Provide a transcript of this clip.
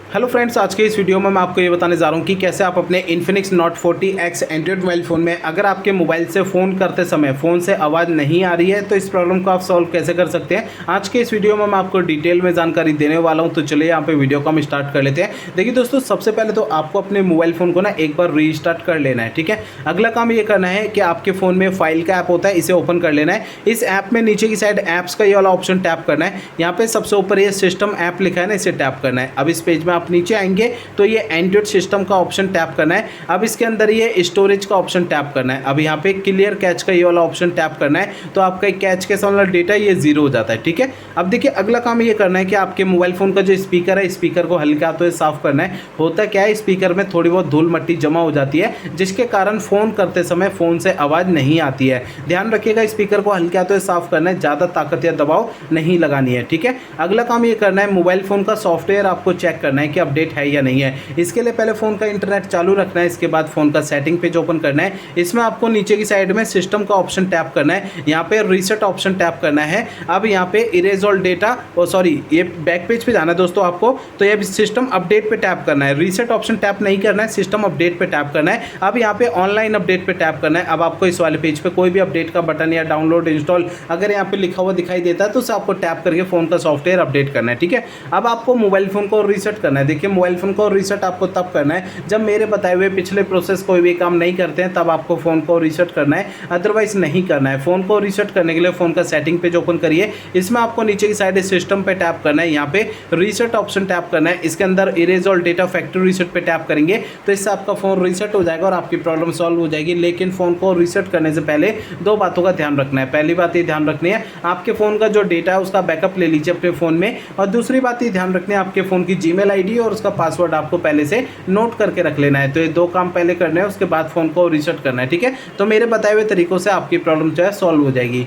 Hello friends, आज के इस वीडियो में मैं आपको ये बताने जा रहा हूँ कि कैसे आप अपने Infinix Note 40X Android mobile phone में अगर आपके मोबाइल से फ़ोन करते समय फ़ोन से आवाज़ नहीं आ रही है तो इस प्रॉब्लम को आप सॉल्व कैसे कर सकते हैं। आज के इस वीडियो में मैं आपको डिटेल में जानकारी देने वाला हूँ। तो चलिए यहाँ पे वीडियो को हम स्टार्ट कर लेते हैं। देखिए दोस्तों, सबसे पहले तो आपको अपने मोबाइल फ़ोन को ना एक बार रीस्टार्ट कर लेना है। ठीक है, अगला काम ये करना है कि आपके फ़ोन में फाइल का ऐप होता है, इसे ओपन कर लेना है। इस ऐप में नीचे की साइड ऐप्स का ये वाला ऑप्शन टैप करना है। यहाँ पे सबसे ऊपर ये सिस्टम ऐप लिखा है ना, इसे टैप करना है। अब इस पेज में आप नीचे आएंगे तो ये एंड्रॉइड सिस्टम का ऑप्शन टैप करना है। अब इसके अंदर ये स्टोरेज का ऑप्शन टैप करना है। अब यहाँ पे क्लियर कैच का ये वाला ऑप्शन टैप करना है तो आपका कैच के साथ वाला डेटा ये जीरो हो जाता है। ठीक है, अब देखिए अगला काम ये करना है कि आपके मोबाइल फ़ोन का जो स्पीकर है, स्पीकर को हल्के हाथों से साफ करना है। होता क्या है, स्पीकर में थोड़ी बहुत धूल मट्टी जमा हो जाती है जिसके कारण फ़ोन करते समय फ़ोन से आवाज़ नहीं आती है। ध्यान रखिएगा, स्पीकर को हल्के हाथों से साफ करना है, ज़्यादा ताकत या दबाव नहीं लगानी है। ठीक है, अगला काम ये करना है, मोबाइल फ़ोन का सॉफ्टवेयर आपको चेक करना है कि अपडेट है या नहीं है। इसके लिए पहले फ़ोन का इंटरनेट चालू रखना है, इसके बाद फ़ोन का सेटिंग पेज ओपन करना है। इसमें आपको नीचे की साइड में सिस्टम का ऑप्शन टैप करना है, यहाँ पे रीसेट ऑप्शन टैप करना है। अब यहाँ पे इरेज ऑल डेटा ये बैक पेज पे जाना है दोस्तों आपको, तो ये सिस्टम अपडेट पे टैप करना है। रीसेट ऑप्शन टैप नहीं करना है, सिस्टम अपडेट पे टैप करना है। अब यहाँ पे ऑनलाइन अपडेट पे टैप करना है। अब आपको इस वाले पेज पे कोई भी अपडेट का बटन या डाउनलोड इंस्टॉल अगर यहाँ पे लिखा हुआ दिखाई देता है तो उसे आपको टैप करके फ़ोन का सॉफ्टवेयर अपडेट करना है। ठीक है, अब आपको मोबाइल फ़ोन को रीसेट करना है। देखिए, मोबाइल फ़ोन को रीसेट आपको तब करना है जब मेरे बताए हुए पिछले प्रोसेस कोई भी काम नहीं करते हैं, तब आपको फ़ोन को रीसेट करना है, अदरवाइज नहीं करना है। फ़ोन को रीसेट करने के लिए फ़ोन का सेटिंग पेज ओपन करिए। इसमें आपको नीचे की साइड सिस्टम पे टैप करना है, यहाँ पे रीसेट ऑप्शन टैप करना है। इसके अंदर erase all data factory reset पे टैप करेंगे तो इससे आपका फ़ोन रीसेट हो जाएगा और आपकी प्रॉब्लम सॉल्व हो जाएगी। लेकिन फ़ोन को रीसेट करने से पहले दो बातों का ध्यान रखना है। पहली बात ये ध्यान रखनी है, आपके फ़ोन का जो डेटा है उसका बैकअप ले लीजिए अपने फ़ोन में। और दूसरी बात ये ध्यान रखनी है, आपके फ़ोन की जीमेल आईडी और उसका पासवर्ड आपको पहले से नोट करके रख लेना है। तो ये दो काम पहले करने हैं, उसके बाद फ़ोन को रीसेट करना है। ठीक है, तो मेरे बताए हुए तरीकों से आपकी प्रॉब्लम जो है सॉल्व हो जाएगी।